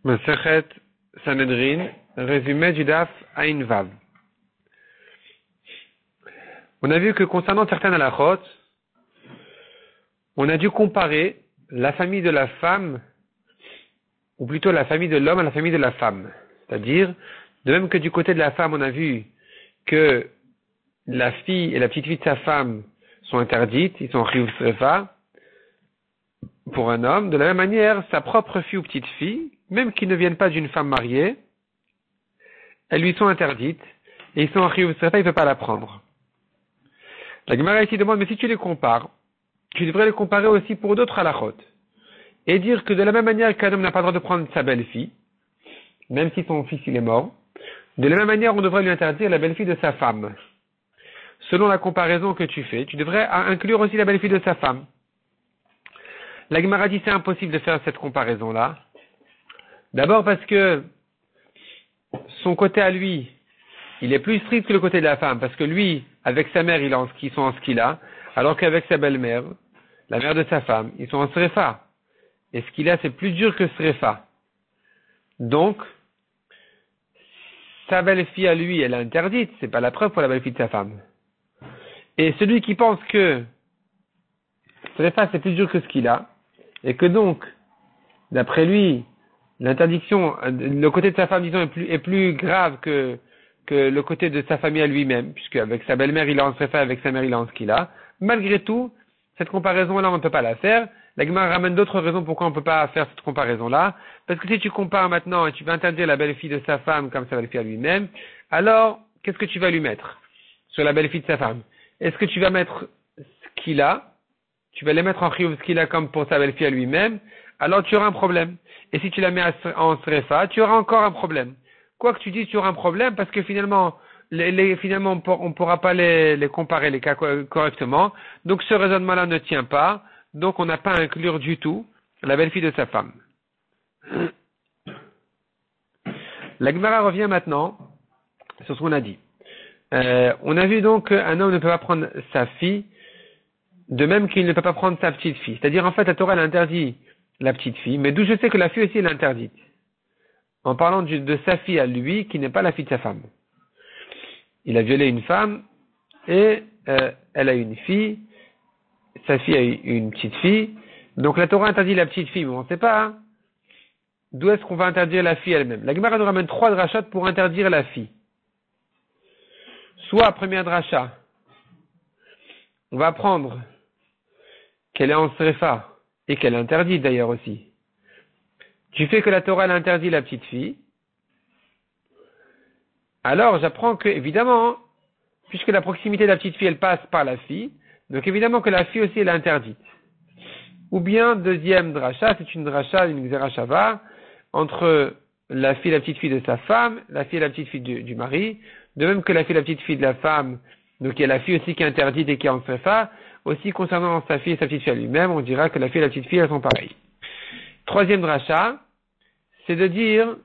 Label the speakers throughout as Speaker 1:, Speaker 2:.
Speaker 1: Masechet Sanhedrin, résumé du Daf Ain Vav. On a vu que concernant certaines halachot, on a dû comparer la famille de la femme, ou plutôt la famille de l'homme à la famille de la femme. C'est-à-dire, de même que du côté de la femme, on a vu que la fille et la petite fille de sa femme sont interdites, ils sont chiyuv srefa pour un homme. De la même manière, sa propre fille ou petite fille, même qu'ils ne viennent pas d'une femme mariée, elles lui sont interdites, et ils sont en chiyuv srefa, il ne peut pas la prendre. La Gemara ici demande, mais si tu les compares, tu devrais les comparer aussi pour d'autres halachot. Et dire que de la même manière qu'un homme n'a pas le droit de prendre sa belle-fille, même si son fils il est mort, de la même manière on devrait lui interdire la belle-fille de sa femme. Selon la comparaison que tu fais, tu devrais inclure aussi la belle-fille de sa femme. La Gemara dit c'est impossible de faire cette comparaison-là. D'abord parce que son côté à lui, il est plus strict que le côté de la femme, parce que lui, avec sa mère, ils sont en skila, alors qu'avec sa belle-mère, la mère de sa femme, ils sont en srefa. Et skila, c'est plus dur que srefa. Donc, sa belle-fille à lui, elle est interdite, c'est pas la preuve pour la belle-fille de sa femme. Et celui qui pense que srefa, c'est plus dur que skila, et que donc, d'après lui, l'interdiction, le côté de sa femme, disons, est plus grave que le côté de sa famille à lui-même, puisque avec sa belle-mère, il est en srefa, avec sa mère, il est en skila. Malgré tout, cette comparaison-là, on ne peut pas la faire. La Gemara ramène d'autres raisons pourquoi on ne peut pas faire cette comparaison-là. Parce que si tu compares maintenant et tu vas interdire la belle-fille de sa femme comme sa belle-fille à lui-même, alors, qu'est-ce que tu vas lui mettre sur la belle-fille de sa femme? Est-ce que tu vas mettre skila? Tu vas les mettre en chiyuv skila comme pour sa belle-fille à lui-même? Alors tu auras un problème. Et si tu la mets en srefa, tu auras encore un problème. Quoi que tu dises, tu auras un problème parce que finalement, finalement on ne pourra pas les comparer les cas correctement. Donc ce raisonnement-là ne tient pas. Donc on n'a pas à inclure du tout la belle-fille de sa femme. La Gemara revient maintenant sur ce qu'on a dit. On a vu donc qu'un homme ne peut pas prendre sa fille, de même qu'il ne peut pas prendre sa petite fille. C'est-à-dire en fait la Torah elle interdit la petite fille, mais d'où je sais que la fille aussi elle est interdite. En parlant de sa fille à lui, qui n'est pas la fille de sa femme. Il a violé une femme, et elle a une fille, sa fille a une petite fille, donc la Torah interdit la petite fille, mais on ne sait pas, hein, d'où est-ce qu'on va interdire la fille elle-même. La Gemara nous ramène 3 drachot pour interdire la fille. Soit, première dracha, on va apprendre qu'elle est en srefa, et qu'elle est interdite d'ailleurs aussi. Tu fais que la Torah elle interdit la petite fille, alors j'apprends que, évidemment, puisque la proximité de la petite fille elle passe par la fille, donc évidemment que la fille aussi elle est interdite. Ou bien, deuxième dracha, c'est une dracha, une xerashava, entre la fille et la petite fille de sa femme, la fille et la petite fille du mari, de même que la fille et la petite fille de la femme, donc il y a la fille aussi qui est interdite et qui est en srefa, aussi concernant sa fille et sa petite fille elle-même, on dira que la fille et la petite fille elles sont pareilles. Troisième dracha, c'est de dire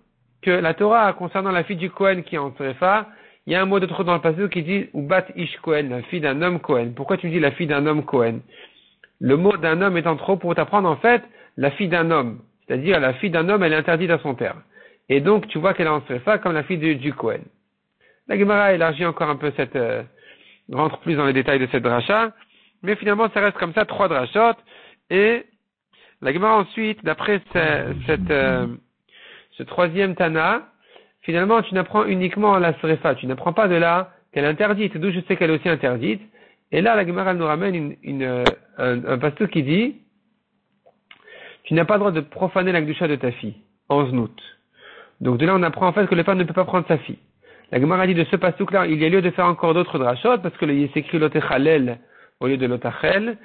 Speaker 1: que la Torah, concernant la fille du Kohen qui est en srefa, il y a un mot de trop dans le passage qui dit Ubat Ish Kohen, la fille d'un homme Kohen. Pourquoi tu dis la fille d'un homme Kohen? Le mot d'un homme étant trop pour t'apprendre en fait la fille d'un homme. C'est-à-dire la fille d'un homme, elle est interdite à son père. Et donc tu vois qu'elle est en srefa comme la fille du Kohen. La Gemara élargit encore un peu rentre plus dans les détails de cette dracha, mais finalement ça reste comme ça 3 drachot, et la Gemara ensuite, d'après ce troisième Tana, finalement tu n'apprends uniquement la srefa, tu n'apprends pas de là qu'elle est interdite, d'où je sais qu'elle est aussi interdite, et là la Gemara nous ramène un pasteur qui dit, tu n'as pas le droit de profaner la Kedusha de ta fille, en znout. Donc de là on apprend en fait que le père ne peut pas prendre sa fille. La Gemara dit de ce pasuk-là, il y a lieu de faire encore d'autres drachot, parce que il s'écrit l'otechalel au lieu de l'otachel.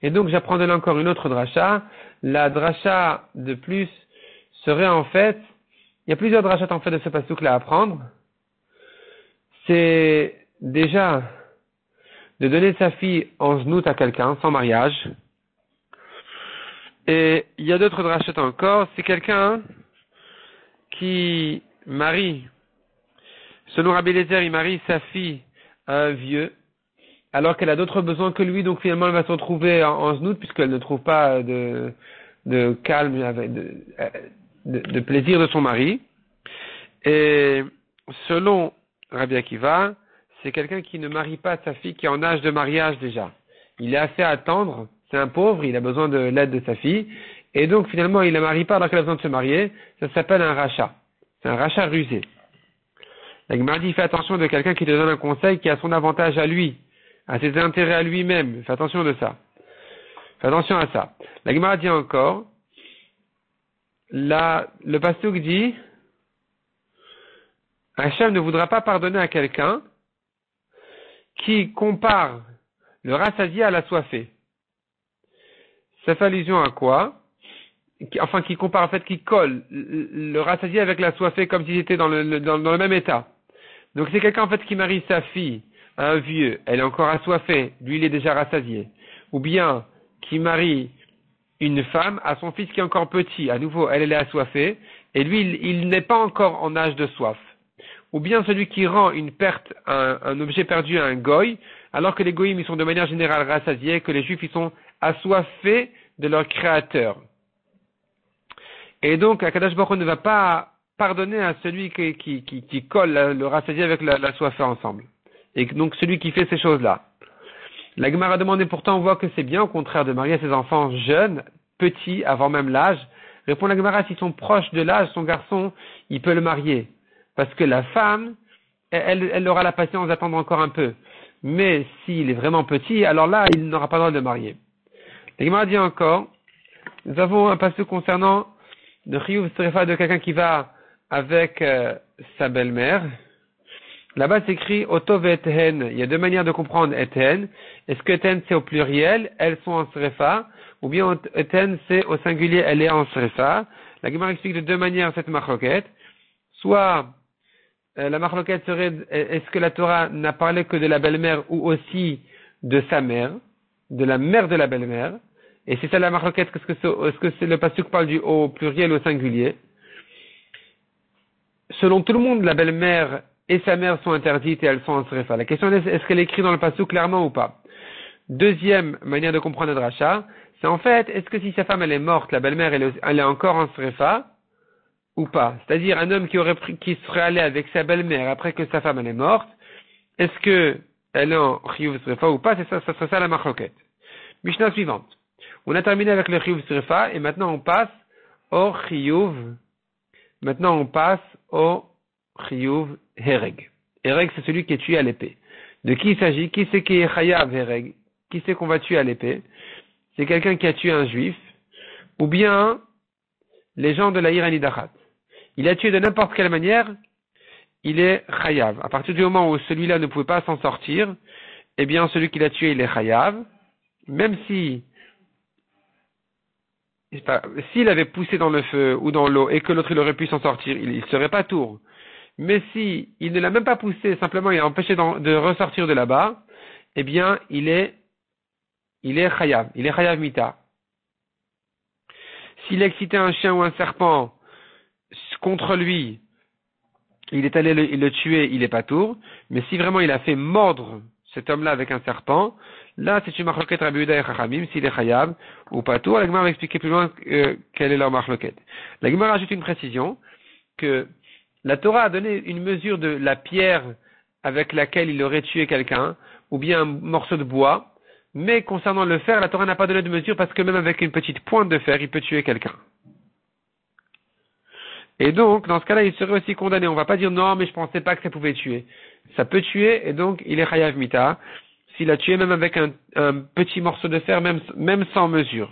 Speaker 1: Et donc j'apprends de là encore une autre dracha. La dracha de plus serait en fait, il y a plusieurs drachot en fait de ce pasuk-là à apprendre. C'est déjà de donner sa fille en znout à quelqu'un, sans mariage. Et il y a d'autres drachot encore, c'est quelqu'un qui marie, selon Rabbi Eliezer, il marie sa fille à un vieux, alors qu'elle a d'autres besoins que lui, donc finalement elle va se retrouver en znout, puisqu'elle ne trouve pas de calme, de plaisir de son mari. Et selon Rabbi Akiva, c'est quelqu'un qui ne marie pas sa fille qui est en âge de mariage déjà. Il est assez à attendre, c'est un pauvre, il a besoin de l'aide de sa fille, et donc finalement il ne la marie pas alors qu'elle a besoin de se marier, ça s'appelle un rachat. C'est un rachat rusé. La Gemara dit, fais attention de quelqu'un qui te donne un conseil qui a son avantage à lui, à ses intérêts à lui-même, fais attention de ça. Fais attention à ça. La Gemara dit encore, le pasuk dit, Hachem ne voudra pas pardonner à quelqu'un qui compare le rassasié à la soifée. Ça fait allusion à quoi? Qui compare en fait, qui colle le rassasié avec la soifée comme s'ils étaient dans le même état. Donc c'est quelqu'un en fait qui marie sa fille à un vieux, elle est encore assoiffée, lui il est déjà rassasié. Ou bien qui marie une femme à son fils qui est encore petit, à nouveau elle est assoiffée, et lui il n'est pas encore en âge de soif. Ou bien celui qui rend une perte, un objet perdu à un goy, alors que les goyim ils sont de manière générale rassasiés, que les juifs ils sont assoiffés de leur créateur. Et donc Akadosh Baruch Hu ne va pas pardonner à celui qui colle le rassasié avec la soifée ensemble. Et donc celui qui fait ces choses-là. La Gemara demande, et pourtant on voit que c'est bien au contraire de marier ses enfants jeunes, petits, avant même l'âge. Répond la Gemara, s'ils sont proches de l'âge, son garçon, il peut le marier. Parce que la femme, elle aura la patience d'attendre encore un peu. Mais s'il est vraiment petit, alors là, il n'aura pas le droit de le marier. La Gemara dit encore, nous avons un passage concernant le chiyuv srefa de quelqu'un qui va avec sa belle-mère. Là-bas, c'est écrit Otov et Eten. Il y a deux manières de comprendre Eten. Est-ce que Eten c'est au pluriel, elles sont en srefa, ou bien Eten c'est au singulier, elle est en srefa. La Gemara explique de deux manières cette marloquette. Soit la marloquette serait, est-ce que la Torah n'a parlé que de la belle-mère ou aussi de sa mère, de la mère de la belle-mère? Et c'est ça la marloquette, est-ce que c'est le pasuk parle du au pluriel ou au singulier? Selon tout le monde, la belle-mère et sa mère sont interdites et elles sont en srefa. La question est qu'elle est écrite dans le pasuk clairement ou pas? Deuxième manière de comprendre le dracha, c'est en fait, est-ce que si sa femme elle est morte, la belle-mère elle est encore en srefa ou pas? C'est-à-dire un homme qui serait allé avec sa belle-mère après que sa femme elle est morte, est-ce que elle est en chiyuv srefa ou pas? C'est ça, ça serait ça la marloquette. Mishnah suivante. On a terminé avec le chiyuv srefa et maintenant on passe au chiyuv. Maintenant on passe au chiyuv hereg. Hereg c'est celui qui est tué à l'épée. De qui il s'agit? Qui c'est qui est chayav hereg? Qui c'est qu'on va tuer à l'épée? C'est quelqu'un qui a tué un juif ou bien les gens de la Iranidachat. Il a tué de n'importe quelle manière, il est chayav. À partir du moment où celui-là ne pouvait pas s'en sortir, eh bien celui qui l'a tué il est chayav. Même si s'il avait poussé dans le feu ou dans l'eau et que l'autre il aurait pu s'en sortir, il serait pas tour. Mais si il ne l'a même pas poussé, simplement il a empêché de ressortir de là-bas, eh bien il est chayav mita. S'il a excité un chien ou un serpent contre lui, il est allé le tuer, il est pas tour. Mais si vraiment il a fait mordre cet homme-là avec un serpent, là c'est une marloquette Rabbi Yehuda et Chachamim, s'il est chayav ou pas tour. La Gemara va expliquer plus loin quelle est leur marloquette. La Gemara ajoute une précision que la Torah a donné une mesure de la pierre avec laquelle il aurait tué quelqu'un, ou bien un morceau de bois, mais concernant le fer, la Torah n'a pas donné de mesure parce que même avec une petite pointe de fer, il peut tuer quelqu'un. Et donc, dans ce cas-là, il serait aussi condamné. On ne va pas dire non, mais je ne pensais pas que ça pouvait tuer. Ça peut tuer, et donc il est chayav mita, s'il a tué même avec un petit morceau de fer, même sans mesure.